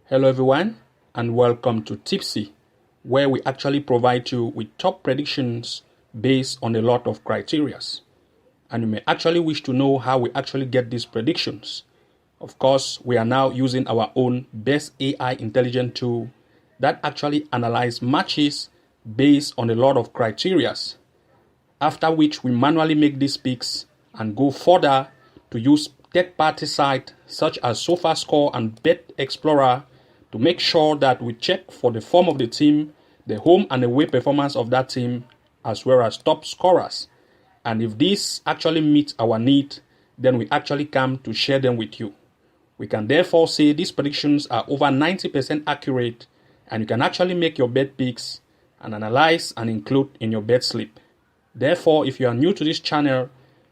Hello everyone and welcome to Tipsy, where we actually provide you with top predictions based on a lot of criterias. And you may actually wish to know how we actually get these predictions. Of course, we are now using our own best AI intelligent tool that actually analyzes matches based on a lot of criterias. After which we manually make these picks and go further to use third-party sites such as SofaScore and Bet Explorer to make sure that we check for the form of the team, the home and away performance of that team, as well as top scorers. And if these actually meet our need, then we actually come to share them with you. We can therefore say these predictions are over 90% accurate, and you can actually make your bet picks and analyze and include in your bet slip. Therefore, if you are new to this channel,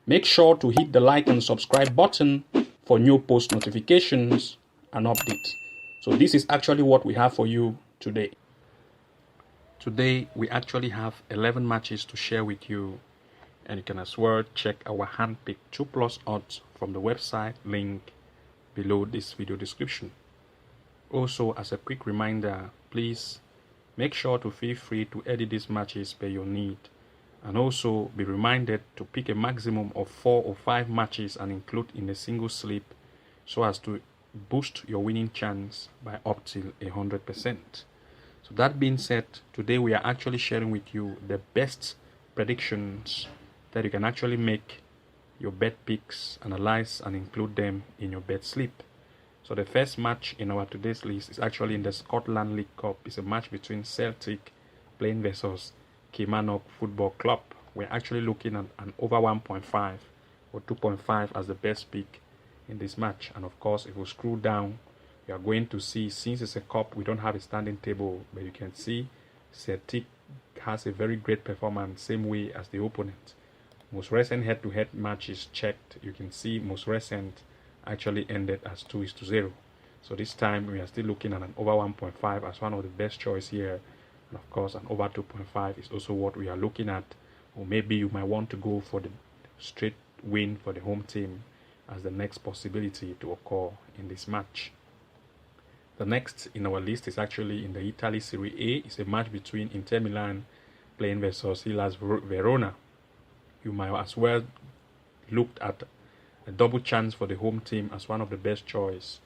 make sure to hit the like and subscribe button for new post notifications and updates. So this is actually what we have for you today. Today, we actually have 11 matches to share with you, and you can as well check our hand-picked 2+ odds from the website link below this video description. Also, as a quick reminder, please make sure to feel free to edit these matches per your need, and also be reminded to pick a maximum of 4 or 5 matches and include in a single slip so as to boost your winning chance by up till 100%. So that being said, today we are actually sharing with you the best predictions that you can actually make your bet picks, analyze and include them in your bet slip. So the first match in our today's list is actually in the Scotland League Cup. It's a match between Celtic playing versus Kilmarnock Football Club. We're actually looking at an over 1.5 or 2.5 as the best pick in this match. And of course, if we scroll down, you are going to see, since it's a cup, we don't have a standing table, but you can see Celtic has a very great performance, same way as the opponent. Most recent head-to-head matches checked, you can see most recent actually ended as 2-0. So this time we are still looking at an over 1.5 as one of the best choice here. And of course, an over 2.5 is also what we are looking at. Or maybe you might want to go for the straight win for the home team as the next possibility to occur in this match. The next in our list is actually in the Italy Serie A. It's a match between Inter Milan playing versus Hellas Verona. You might as well look at a double chance for the home team as one of the best choice,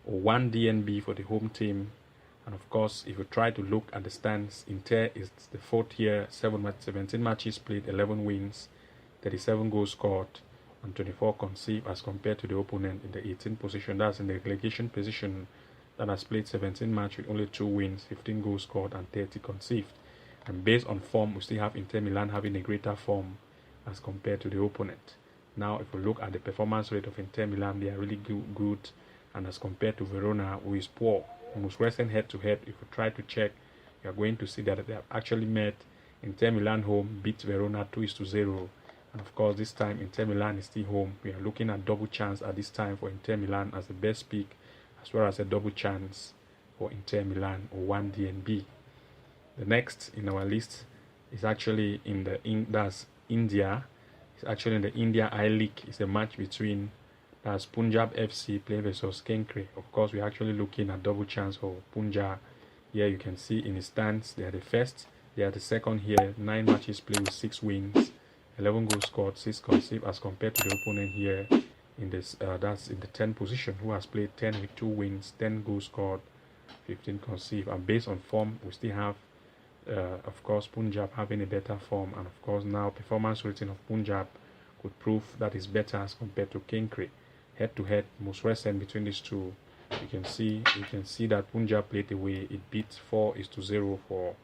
or 1 DNB for the home team. And of course, if you try to look at the stands, Inter is the 4th year, 17 matches played, 11 wins, 37 goals scored, and 24 conceded, as compared to the opponent in the 18th position. That's in the relegation position, that has played 17 matches with only 2 wins, 15 goals scored, and 30 conceded. And based on form, we still have Inter Milan having a greater form as compared to the opponent. Now, if we look at the performance rate of Inter Milan, they are really good, and as compared to Verona, who is poor. Most recent head-to-head, if you try to check, you are going to see that they have actually met Inter Milan home, beat Verona 2-0. And of course, this time Inter Milan is still home. We are looking at double chance at this time for Inter Milan as the best pick, as well as a double chance for Inter Milan or 1 DNB. The next in our list is actually that's India. It's actually in the India I-League. It's a match between Punjab FC playing versus Kenkre. Of course, we're actually looking at double chance for Punjab. Here you can see in the stands, they are the first, they are the second here. 9 matches played with 6 wins, 11 goals scored, 6 conceded, as compared to the opponent here in this that's in the 10th position, who has played 10 with 2 wins, 10 goals scored, 15 conceded. And based on form, we still have of course Punjab having a better form, and of course now performance rating of Punjab could prove that is better as compared to Kenkre. Head-to-head, most recent between these two, you can see that Punjab played away. It beat 4-0 for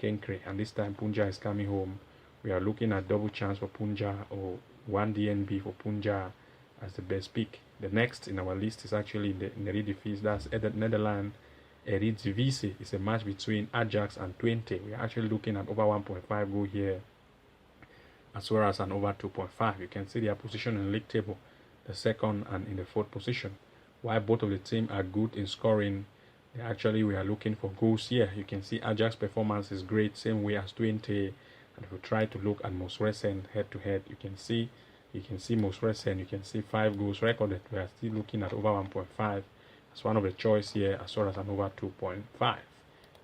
Kenkre, and this time Punjab is coming home. We are looking at double chance for Punjab or 1 DNB for Punjab as the best pick. The next in our list is actually in the Eredivisie. That's Netherlands Eredivisie. It's a match between Ajax and Twente. We are actually looking at over 1.5 goal here, as well as an over 2.5. You can see their position in the league table, the 2nd and in the 4th position. While both of the teams are good in scoring, actually we are looking for goals here. You can see Ajax performance is great, same way as Twente. And if you try to look at most recent head-to-head, you can see most recent, you can see 5 goals recorded. We are still looking at over 1.5 as one of the choice here, as well as an over 2.5.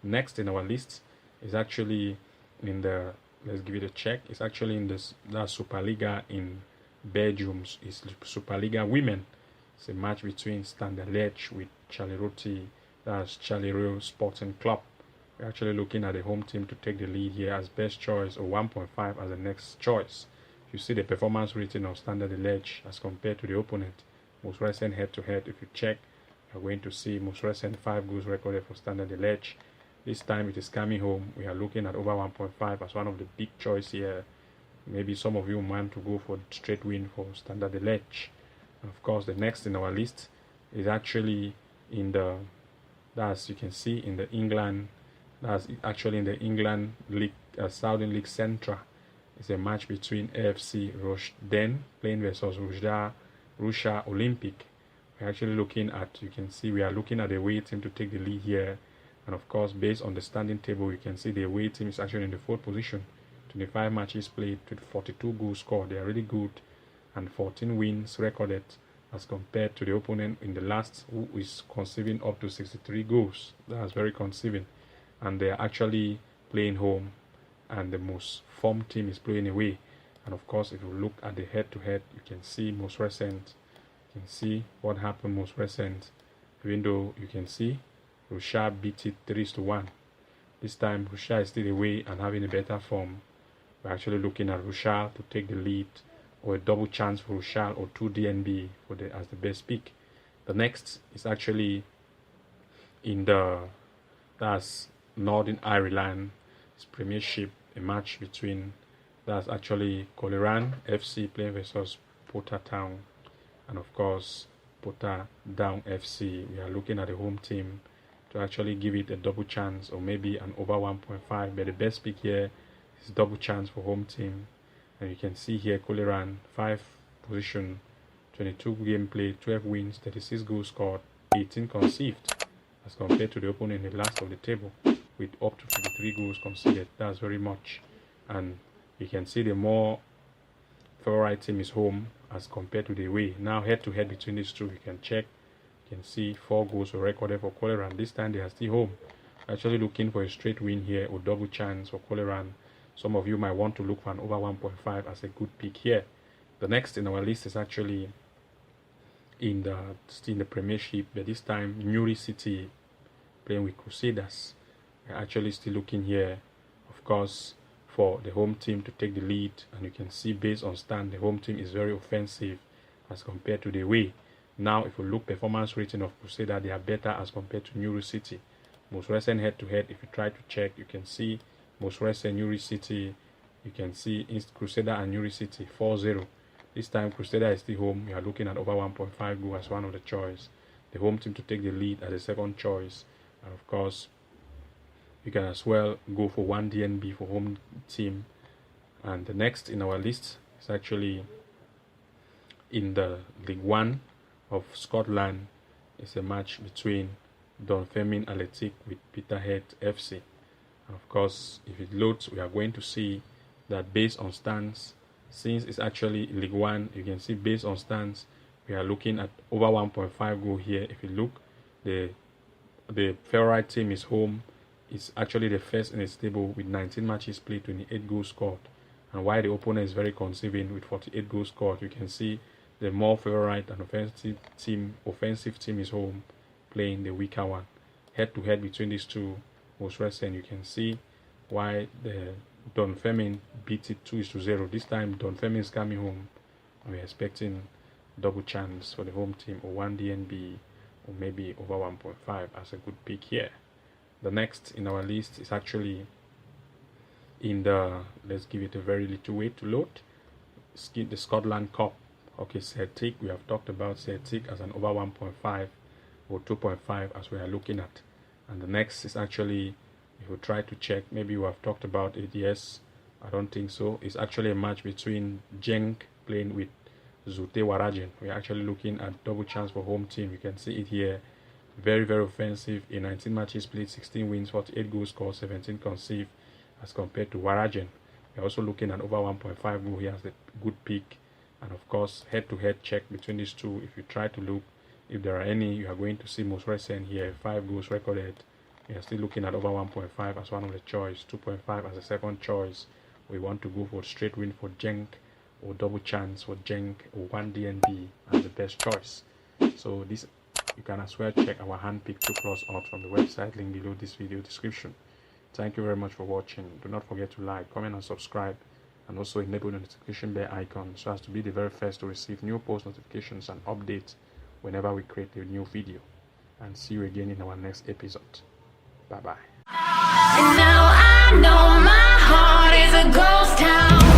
Next in our list is actually in the, let's give it a check, it's actually in this, that's Superliga in Belgium. It's Superliga Women. It's a match between Standard Liège with Charleroi, that's Charleroi Sporting Club. We're actually looking at the home team to take the lead here as best choice, or 1.5 as the next choice. You see the performance rating of Standard Liège as compared to the opponent. Most recent head-to-head, if you check, you're going to see most recent 5 goals recorded for Standard Liège. This time it is coming home. We are looking at over 1.5 as one of the big choice here. Maybe some of you want to go for straight win for Standard Liège. And of course, the next in our list is actually in the, that's, you can see in the England, that's actually in the England League, Southern League Central. It's a match between AFC Rochdale playing versus Russia Olympic. We're actually looking at, you can see we are looking at the away team to take the lead here. And of course, based on the standing table, you can see the away team is actually in the 4th position. 25 matches played, to 42 goals scored. They are really good, and 14 wins recorded as compared to the opponent in the last, who is conceding up to 63 goals. That's very conceding. And they are actually playing home, and the most formed team is playing away. And of course, if you look at the head-to-head, you can see most recent, you can see what happened most recent, even though you can see Russia beat it 3-1. This time Russia is still away and having a better form. We're actually looking at Russia to take the lead, or a double chance for Russia, or 2 DNB for the, as the best pick. The next is actually in the, that's Northern Ireland, it's Premiership, a match between, that's actually Coleraine FC playing versus Portadown, and of course Portadown FC. We are looking at the home team to actually give it a double chance, or maybe an over 1.5, but the best pick here is double chance for home team. And you can see here Coleraine 5 position, 22 game played, 12 wins, 36 goals scored, 18 conceived, as compared to the opponent in the last of the table with up to 53 goals conceded. That's very much. And you can see the more favorite team is home as compared to the away. Now head-to-head between these two, you can check. You can see 4 goals were recorded for Coleraine. This time they are still home. Actually looking for a straight win here, or double chance for Coleraine. Some of you might want to look for an over 1.5 as a good pick here. The next in our list is actually in the Premiership, but this time Newry City playing with Crusaders. We're actually still looking here, of course, for the home team to take the lead, and you can see based on stand, the home team is very offensive as compared to the away. Now, if you look performance rating of Crusader, they are better as compared to Newry City. Most recent head-to-head, if you try to check, you can see most recent Newry City, you can see Crusader and Newry City 4-0. This time Crusader is still home. You are looking at over 1.5 goal as one of the choice. The home team to take the lead as the second choice. And of course, you can as well go for 1 DNB for home team. And the next in our list is actually in the League One of Scotland. It's a match between Dunfermline Athletic with Peterhead FC. And of course, if it loads, we are going to see that based on stance, since it's actually League One, you can see based on stance, we are looking at over 1.5 goal here. If you look, the favorite team is home. It's actually the first in its table with 19 matches played, 28 goals scored. And while the opponent is very conserving with 48 goals scored, you can see the more favorite and offensive team is home, playing the weaker one. Head-to-head between these two, most recent, you can see why the Dunfermline beat it 2-0. This time Dunfermline is coming home. We're expecting double chance for the home team, or 1 DNB, or maybe over 1.5 as a good pick here. The next in our list is actually in the, let's give it a very little wait to load, the Scotland Cup. Okay, Celtic, we have talked about Celtic as an over 1.5 or 2.5 as we are looking at. And the next is actually, if you try to check, maybe you have talked about it. Yes, I don't think so. It's actually a match between Genk playing with Zute Waregem. We're actually looking at double chance for home team. You can see it here. Very, very offensive. In 19 matches played, 16 wins, 48 goals scored, 17 conceived as compared to Waregem. We're also looking at over 1.5 goal here as a good pick. And of course, head-to-head check between these two. If you try to look, if there are any, you are going to see most recent here, 5 goals recorded. We are still looking at over 1.5 as one of the choice, 2.5 as a second choice. We want to go for straight win for Genk, or double chance for Genk, or 1 DNB as the best choice. So this, you can as well check our hand-picked 2+ odds from the website, link below this video description. Thank you very much for watching. Do not forget to like, comment and subscribe, and also enable the notification bell icon so as to be the very first to receive new post notifications and updates whenever we create a new video. And see you again in our next episode. Bye bye. And now I know my heart is a ghost town.